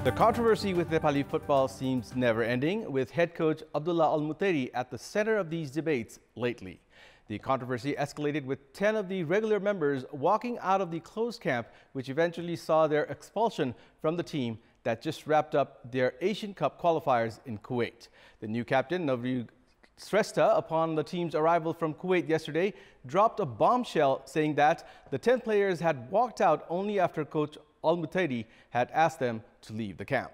The controversy with Nepali football seems never-ending, with head coach Abdullah Al-Mutairi at the center of these debates lately. The controversy escalated with 10 of the regular members walking out of the closed camp, which eventually saw their expulsion from the team that just wrapped up their Asian Cup qualifiers in Kuwait. The new captain, Shrestha, upon the team's arrival from Kuwait yesterday, dropped a bombshell saying that the 10 players had walked out only after coach Al-Mutairi had asked them to leave the camp.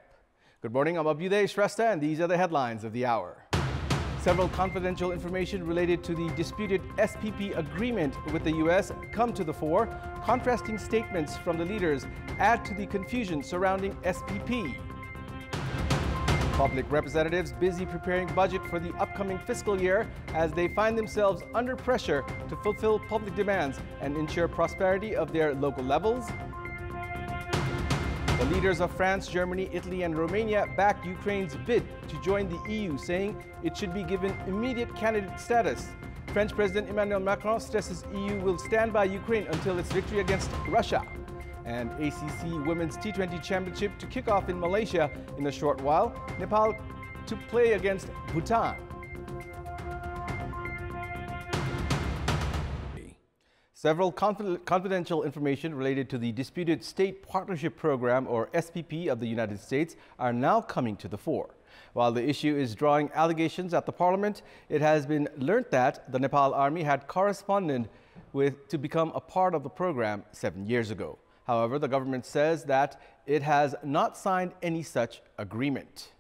Good morning, I'm Abheudaya Shrestha, and these are the headlines of the hour. Several confidential information related to the disputed SPP agreement with the U.S. come to the fore. Contrasting statements from the leaders add to the confusion surrounding SPP. Public representatives busy preparing budget for the upcoming fiscal year as they find themselves under pressure to fulfill public demands and ensure prosperity of their local levels. The leaders of France, Germany, Italy and Romania backed Ukraine's bid to join the EU, saying it should be given immediate candidate status. French President Emmanuel Macron stresses EU will stand by Ukraine until its victory against Russia. And ACC Women's T20 Championship to kick off in Malaysia in a short while. Nepal to play against Bhutan. Several confidential information related to the disputed State Partnership Program, or SPP, of the United States are now coming to the fore. While the issue is drawing allegations at the Parliament, it has been learnt that the Nepal Army had corresponded to become a part of the program 7 years ago. However, the government says that it has not signed any such agreement.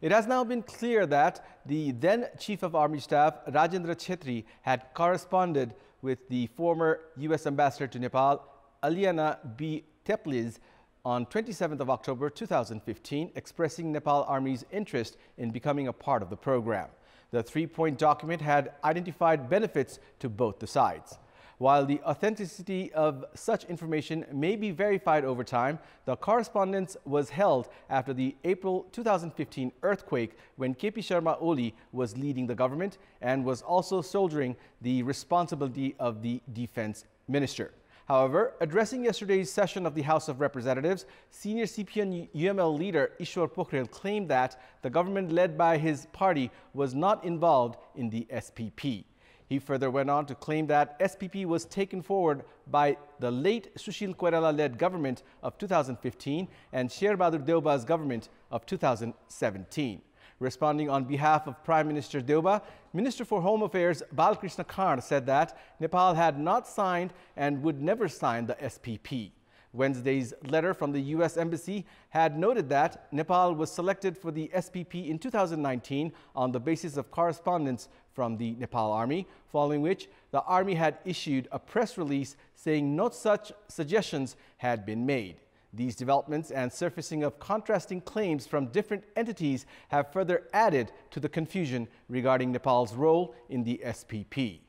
It has now been clear that the then Chief of Army Staff, Rajendra Chhetri, had corresponded with the former U.S. Ambassador to Nepal, Aliana B. Tepliz, on 27th of October 2015, expressing Nepal Army's interest in becoming a part of the program. The three-point document had identified benefits to both the sides. While the authenticity of such information may be verified over time, the correspondence was held after the April 2015 earthquake, when KP Sharma Oli was leading the government and was also shouldering the responsibility of the defense minister. However, addressing yesterday's session of the House of Representatives, senior CPN-UML leader Ishwar Pokhrel claimed that the government led by his party was not involved in the SPP. He further went on to claim that SPP was taken forward by the late Sushil Koirala-led government of 2015 and Sher Bahadur Deuba's government of 2017. Responding on behalf of Prime Minister Deuba, Minister for Home Affairs Balkrishna Khan said that Nepal had not signed and would never sign the SPP. Wednesday's letter from the U.S. Embassy had noted that Nepal was selected for the SPP in 2019 on the basis of correspondence from the Nepal Army, following which the Army had issued a press release saying no such suggestions had been made. These developments and surfacing of contrasting claims from different entities have further added to the confusion regarding Nepal's role in the SPP.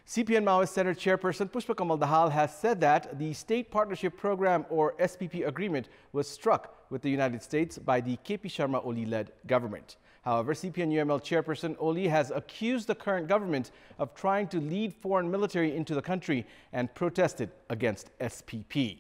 CPN Maoist Center Chairperson Pushpa Kamal Dahal has said that the State Partnership Program, or SPP, agreement was struck with the United States by the KP Sharma Oli-led government. However, CPN-UML Chairperson Oli has accused the current government of trying to lead foreign military into the country and protested against SPP.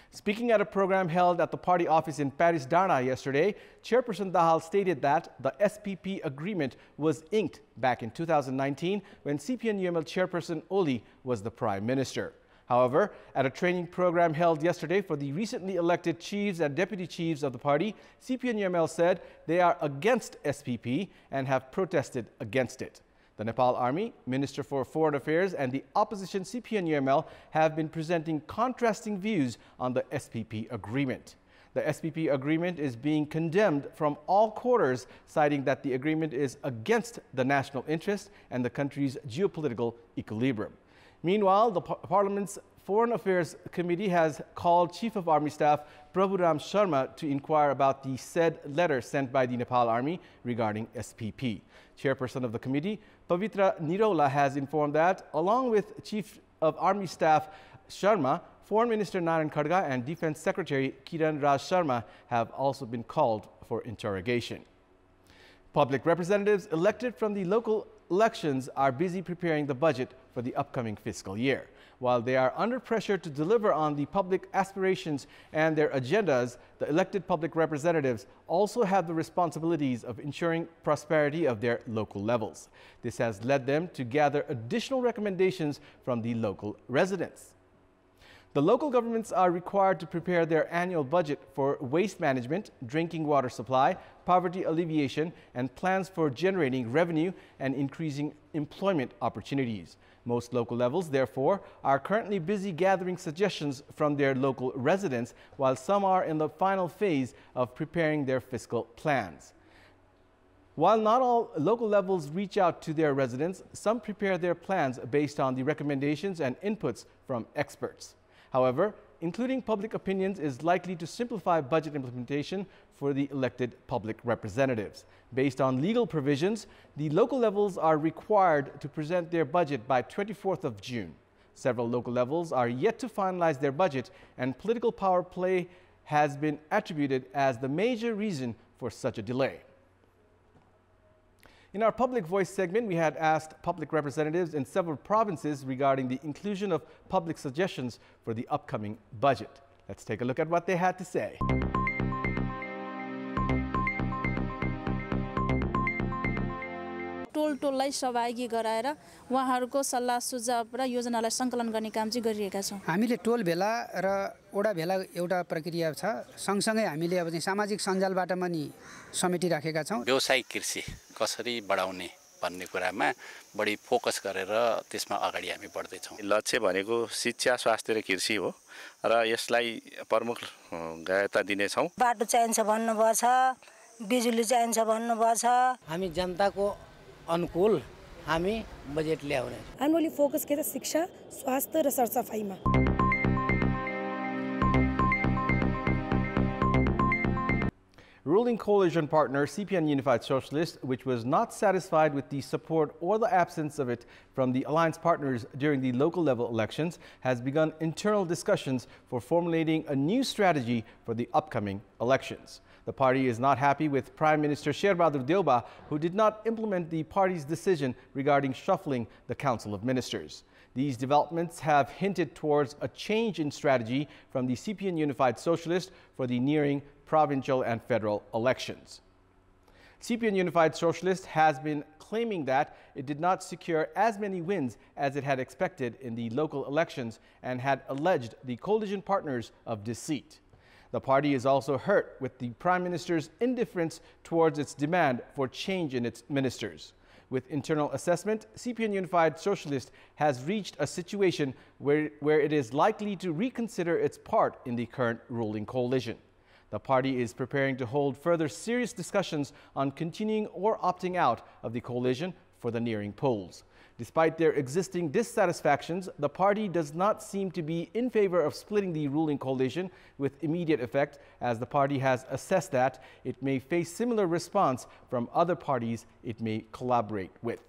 Speaking at a program held at the party office in Paris, Darna yesterday, Chairperson Dahal stated that the SPP agreement was inked back in 2019 when CPN-UML Chairperson Oli was the Prime Minister. However, at a training program held yesterday for the recently elected chiefs and deputy chiefs of the party, CPN-UML said they are against SPP and have protested against it. The Nepal Army, Minister for Foreign Affairs and the opposition CPN-UML have been presenting contrasting views on the SPP agreement. The SPP agreement is being condemned from all quarters, citing that the agreement is against the national interest and the country's geopolitical equilibrium. Meanwhile, the Parliament's Foreign Affairs Committee has called Chief of Army Staff Prabhuram Sharma to inquire about the said letter sent by the Nepal Army regarding SPP. Chairperson of the committee, Pavitra Nirola, has informed that, along with Chief of Army Staff Sharma, Foreign Minister Narayan Khadga and Defense Secretary Kiran Raj Sharma have also been called for interrogation. Public representatives elected from the local elections are busy preparing the budget for the upcoming fiscal year. While they are under pressure to deliver on the public aspirations and their agendas, the elected public representatives also have the responsibilities of ensuring prosperity of their local levels. This has led them to gather additional recommendations from the local residents. The local governments are required to prepare their annual budget for waste management, drinking water supply, poverty alleviation, and plans for generating revenue and increasing employment opportunities. Most local levels, therefore, are currently busy gathering suggestions from their local residents, while some are in the final phase of preparing their fiscal plans. While not all local levels reach out to their residents, some prepare their plans based on the recommendations and inputs from experts. However, including public opinions is likely to simplify budget implementation for the elected public representatives. Based on legal provisions, the local levels are required to present their budget by 24th of June. Several local levels are yet to finalize their budget, and political power play has been attributed as the major reason for such a delay. In our Public Voice segment, we had asked public representatives in several provinces regarding the inclusion of public suggestions for the upcoming budget. Let's take a look at what they had to say. टोललाई सहभागी गराएर उहाँहरूको सल्लाह सुझाव र योजनालाई सङ्कलन गर्ने काम चाहिँ गरिरहेका छौँ। हामीले टोल भेला र ओडा भेला एउटा प्रक्रिया छ। सँगसँगै हामीले अब चाहिँ सामाजिक सञ्जालबाट पनि समेटिराखेका छौँ। व्यावसायिक कृषि कसरी बढाउने भन्ने कुरामा बढी फोकस गरेर त्यसमा अगाडि हामी बढ्दै छौँ। लक्ष्य भनेको शिक्षा, स्वास्थ्य र कृषि हो र यसलाई प्रमुख गायता दिने छौँ। बाटो चाहिन्छ भन्नुभएको छ, बिजुली चाहिन्छ भन्नुभएको छ। हामी जनताको अनुकूल हामी बजेट ल्याउने। हामीले फोकस गरेर शिक्षा, स्वास्थ्य र सरसफाइमा। Ruling coalition partner CPN Unified Socialist, which was not satisfied with the support or the absence of it from the alliance partners during the local level elections, has begun internal discussions for formulating a new strategy for the upcoming elections. The party is not happy with Prime Minister Shrestha, who did not implement the party's decision regarding shuffling the Council of Ministers. These developments have hinted towards a change in strategy from the CPN Unified Socialist for the nearing provincial and federal elections. CPN Unified Socialist has been claiming that it did not secure as many wins as it had expected in the local elections and had alleged the coalition partners of deceit. The party is also hurt with the Prime Minister's indifference towards its demand for change in its ministers. With internal assessment, CPN Unified Socialist has reached a situation where it is likely to reconsider its part in the current ruling coalition. The party is preparing to hold further serious discussions on continuing or opting out of the coalition for the nearing polls. Despite their existing dissatisfactions, the party does not seem to be in favor of splitting the ruling coalition with immediate effect, as the party has assessed that it may face similar response from other parties it may collaborate with.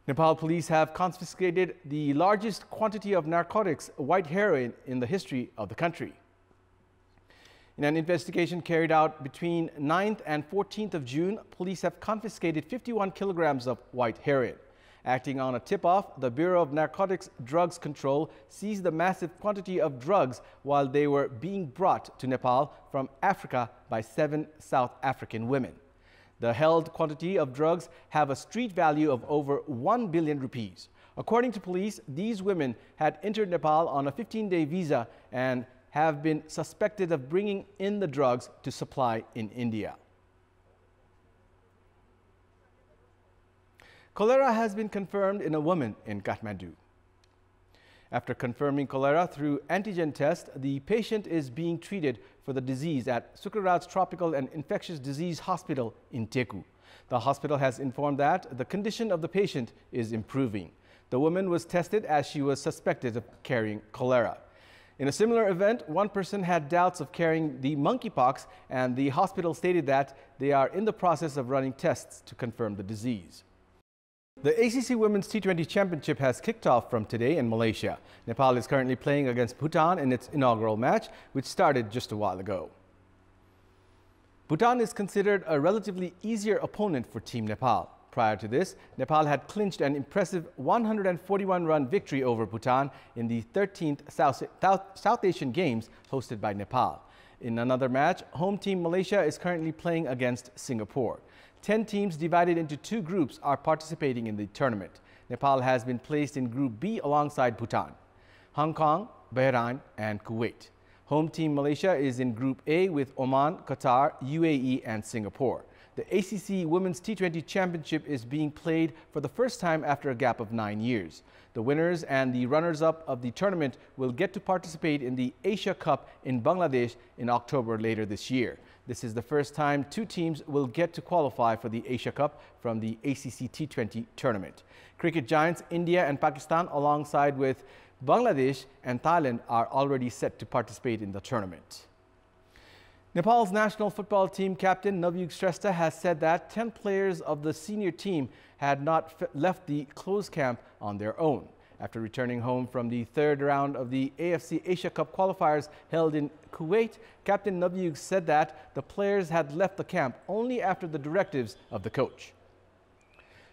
Nepal police have confiscated the largest quantity of narcotics, white heroin, in the history of the country. In an investigation carried out between 9th and 14th of June, police have confiscated 51 kilograms of white heroin. Acting on a tip-off, the Bureau of Narcotics Drugs Control seized the massive quantity of drugs while they were being brought to Nepal from Africa by 7 South African women. The held quantity of drugs have a street value of over 1 billion rupees. According to police, these women had entered Nepal on a 15-day visa and have been suspected of bringing in the drugs to supply in India. Cholera has been confirmed in a woman in Kathmandu. After confirming cholera through antigen test, the patient is being treated for the disease at Sukraraj Tropical and Infectious Disease Hospital in Teku. The hospital has informed that the condition of the patient is improving. The woman was tested as she was suspected of carrying cholera. In a similar event, one person had doubts of carrying the monkeypox, and the hospital stated that they are in the process of running tests to confirm the disease. The ACC Women's T20 Championship has kicked off from today in Malaysia. Nepal is currently playing against Bhutan in its inaugural match, which started just a while ago. Bhutan is considered a relatively easier opponent for Team Nepal. Prior to this, Nepal had clinched an impressive 141-run victory over Bhutan in the 13th South Asian Games hosted by Nepal. In another match, home team Malaysia is currently playing against Singapore. 10 teams divided into 2 groups are participating in the tournament. Nepal has been placed in Group B alongside Bhutan, Hong Kong, Bahrain and Kuwait. Home team Malaysia is in Group A with Oman, Qatar, UAE and Singapore. The ACC Women's T20 Championship is being played for the first time after a gap of 9 years. The winners and the runners-up of the tournament will get to participate in the Asia Cup in Bangladesh in October later this year. This is the first time 2 teams will get to qualify for the Asia Cup from the ACC T20 tournament. Cricket giants India and Pakistan, alongside with Bangladesh and Thailand, are already set to participate in the tournament. Nepal's national football team captain Navjot Shrestha has said that 10 players of the senior team had not left the closed camp on their own. After returning home from the 3rd round of the AFC Asia Cup qualifiers held in Kuwait, Captain Navjot said that the players had left the camp only after the directives of the coach.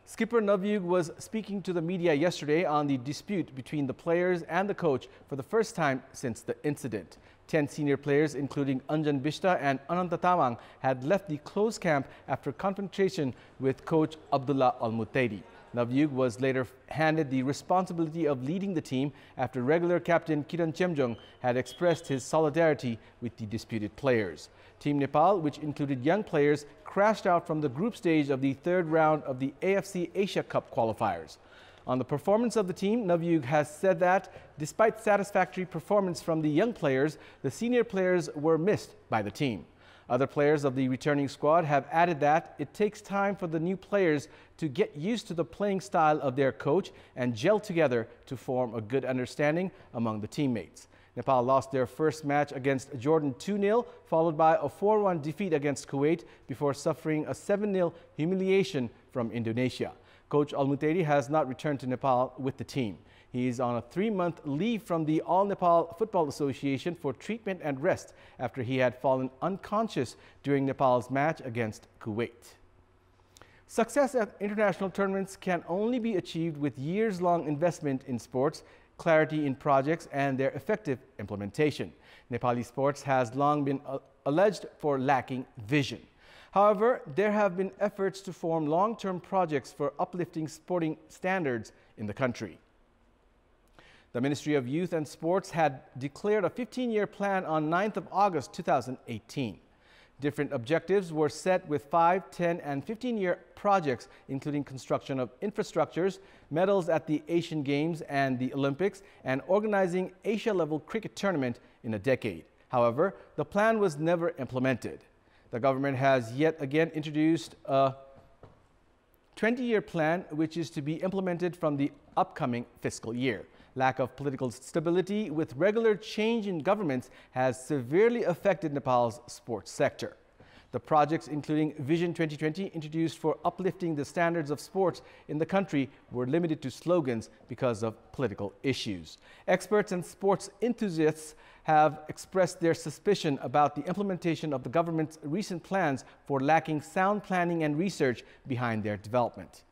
Skipper Navjot was speaking to the media yesterday on the dispute between the players and the coach for the first time since the incident. 10 senior players, including Anjan Bishta and Ananta Tamang, had left the closed camp after confrontation with coach Abdullah Al-Mutairi. Navjot was later handed the responsibility of leading the team after regular captain Kiran Chemjong had expressed his solidarity with the disputed players. Team Nepal, which included young players, crashed out from the group stage of the 3rd round of the AFC Asia Cup qualifiers. On the performance of the team, Navjot has said that despite satisfactory performance from the young players, the senior players were missed by the team. Other players of the returning squad have added that it takes time for the new players to get used to the playing style of their coach and gel together to form a good understanding among the teammates. Nepal lost their first match against Jordan 2-0, followed by a 4-1 defeat against Kuwait before suffering a 7-0 humiliation from Indonesia. Coach Al-Mutairi has not returned to Nepal with the team. He is on a 3-month leave from the All Nepal Football Association for treatment and rest after he had fallen unconscious during Nepal's match against Kuwait. Success at international tournaments can only be achieved with years-long investment in sports, clarity in projects and their effective implementation. Nepali sports has long been alleged for lacking vision. However, there have been efforts to form long-term projects for uplifting sporting standards in the country. The Ministry of Youth and Sports had declared a 15-year plan on 9th of August 2018. Different objectives were set with 5, 10 and 15-year projects, including construction of infrastructures, medals at the Asian Games and the Olympics, and organizing Asia-level cricket tournament in a decade. However, the plan was never implemented. The government has yet again introduced a 20-year plan, which is to be implemented from the upcoming fiscal year. Lack of political stability with regular change in governments has severely affected Nepal's sports sector. The projects, including Vision 2020, introduced for uplifting the standards of sports in the country, were limited to slogans because of political issues. Experts and sports enthusiasts have expressed their suspicion about the implementation of the government's recent plans for lacking sound planning and research behind their development.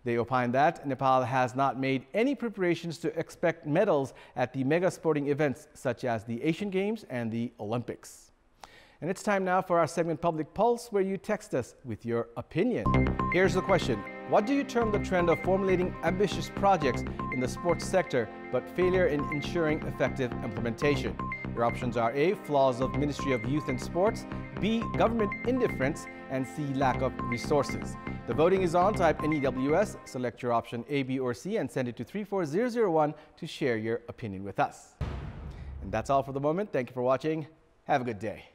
They opine that Nepal has not made any preparations to expect medals at the mega sporting events such as the Asian Games and the Olympics. And it's time now for our segment Public Pulse, where you text us with your opinion. Here's the question. What do you term the trend of formulating ambitious projects in the sports sector but failure in ensuring effective implementation? Your options are A, flaws of Ministry of Youth and Sports, B, government indifference, and C, lack of resources. The voting is on. Type NEWS, select your option A, B, or C, and send it to 34001 to share your opinion with us. And that's all for the moment. Thank you for watching. Have a good day.